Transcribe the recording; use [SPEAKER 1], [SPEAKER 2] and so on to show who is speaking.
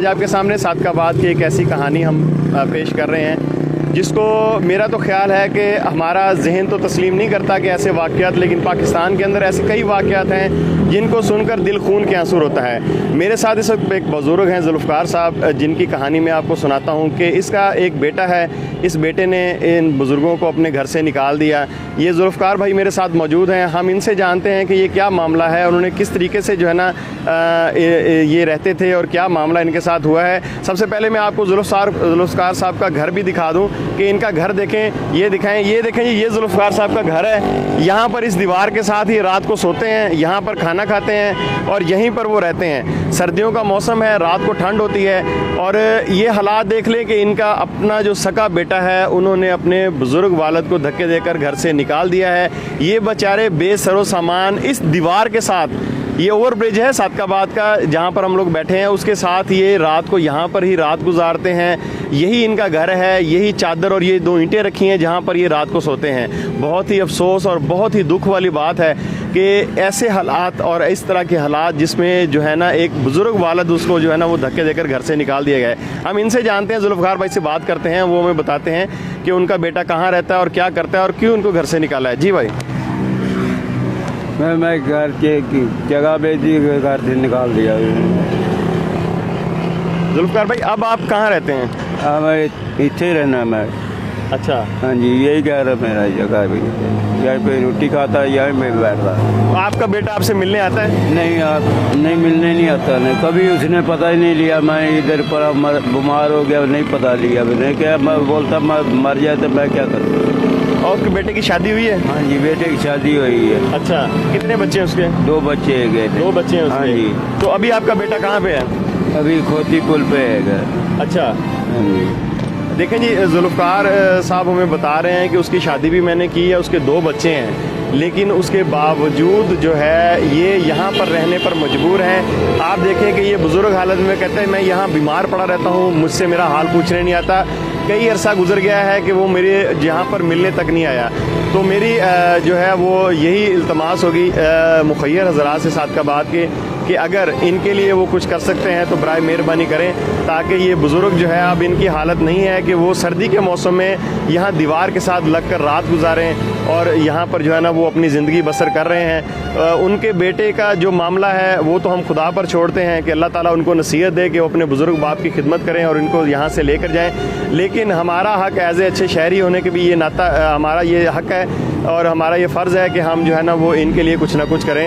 [SPEAKER 1] आज आपके सामने सादकाबाद की एक ऐसी कहानी हम पेश कर रहे हैं जिसको मेरा तो ख्याल है कि हमारा जहन तो तस्लीम नहीं करता कि ऐसे वाक़यात, लेकिन पाकिस्तान के अंदर ऐसे कई वाक़यात हैं जिनको सुनकर दिल खून के आंसू होता है। मेरे साथ इस वक्त एक बुज़ुर्ग हैं ज़ुल्फ़कार साहब, जिनकी कहानी मैं आपको सुनाता हूँ कि इसका एक बेटा है, इस बेटे ने इन बुज़ुर्गों को अपने घर से निकाल दिया। ये ज़ुल्फ़कार भाई मेरे साथ मौजूद हैं, हम इनसे जानते हैं कि ये क्या मामला है, उन्होंने किस तरीके से जो है ना ये रहते थे और क्या मामला इनके साथ हुआ है। सबसे पहले मैं आपको ज़ुल्फ़कार साहब का घर भी दिखा दूँ कि इनका घर देखें, ये दिखाएं, ये देखें, ये ज़ुल्फ़कार साहब का घर है। यहाँ पर इस दीवार के साथ ही रात को सोते हैं, यहाँ पर खाना खाते हैं और यहीं पर वो रहते हैं। सर्दियों का मौसम है, रात को ठंड होती है और ये हालात देख लें कि इनका अपना जो सगा बेटा है उन्होंने अपने बुज़ुर्ग वालिद को धक्के देकर घर से निकाल दिया है। ये बेचारे बेसरो सामान इस दीवार के साथ, ये ओवर ब्रिज है सादकाबाद का जहाँ पर हम लोग बैठे हैं, उसके साथ ये रात को यहाँ पर ही रात गुजारते हैं। यही इनका घर है, यही चादर और ये 2 ईंटें रखी हैं जहाँ पर ये रात को सोते हैं। बहुत ही अफसोस और बहुत ही दुख वाली बात है कि ऐसे हालात और इस तरह के हालात जिसमें जो है ना एक बुज़ुर्ग वालिद उसको जो है ना वो धक्के देकर घर से निकाल दिया गया है। हम इनसे जानते हैं, ज़ुल्फ़कार भाई से बात करते हैं, वो हमें बताते हैं कि उनका बेटा कहाँ रहता है और क्या करता है और क्यों उनको घर से निकाला है। जी भाई।
[SPEAKER 2] मैं घर के जगह पे जी घर से निकाल दिया।
[SPEAKER 1] ज़ुल्फ़कार भाई अब आप कहाँ रहते हैं?
[SPEAKER 2] मैं इतने रहना मैं।
[SPEAKER 1] अच्छा।
[SPEAKER 2] हाँ जी, यही घर है मेरा जगह भी, यहीं पे रोटी खाता है, यहीं पे बैठता है।
[SPEAKER 1] आपका बेटा आपसे मिलने आता है?
[SPEAKER 2] नहीं मिलने नहीं आता, नहीं कभी उसने पता ही नहीं लिया। मैं इधर पर बीमार हो गया, नहीं पता लिया, नहीं क्या मैं बोलता मैं मर जाए तो मैं क्या करूँ।
[SPEAKER 1] और उसके बेटे की शादी हुई है?
[SPEAKER 2] हाँ जी, बेटे की शादी हुई है।
[SPEAKER 1] अच्छा, कितने बच्चे हैं उसके?
[SPEAKER 2] 2 बच्चे हैं।
[SPEAKER 1] 2 बच्चे हैं उसके?
[SPEAKER 2] हाँ जी।
[SPEAKER 1] तो अभी आपका बेटा कहाँ पे है?
[SPEAKER 2] अभी खोती पुल पे है।
[SPEAKER 1] अच्छा।
[SPEAKER 2] हाँ जी।
[SPEAKER 1] देखें जी, ज़ुल्फ़कार साहब हमें बता रहे हैं कि उसकी शादी भी मैंने की है, उसके 2 बच्चे हैं, लेकिन उसके बावजूद जो है ये यहाँ पर रहने पर मजबूर हैं। आप देखें कि ये बुज़ुर्ग हालत में कहते हैं मैं यहाँ बीमार पड़ा रहता हूँ, मुझसे मेरा हाल पूछने नहीं आता। कई अरसा गुजर गया है कि वो मेरे यहाँ पर मिलने तक नहीं आया। तो मेरी जो है वो यही इल्तमास होगी मुखय्यर हज़रात से सादकाबाद के कि अगर इनके लिए वो कुछ कर सकते हैं तो बराए मेहरबानी करें, ताकि ये बुज़ुर्ग जो है अब इनकी हालत नहीं है कि वो सर्दी के मौसम में यहाँ दीवार के साथ लग कर रात गुजारें और यहाँ पर जो है ना वो अपनी ज़िंदगी बसर कर रहे हैं। उनके बेटे का जो मामला है वो तो हम खुदा पर छोड़ते हैं कि अल्लाह ताला उनको नसीहत दे कि वो अपने बुज़ुर्ग बाप की खिदमत करें और इनको यहाँ से लेकर जाएँ। लेकिन हमारा हक़ एज़ ए अच्छे शहरी होने के भी ये नाता हमारा ये हक़ है और हमारा ये फ़र्ज़ है कि हम जो है ना वो इनके लिए कुछ ना कुछ करें।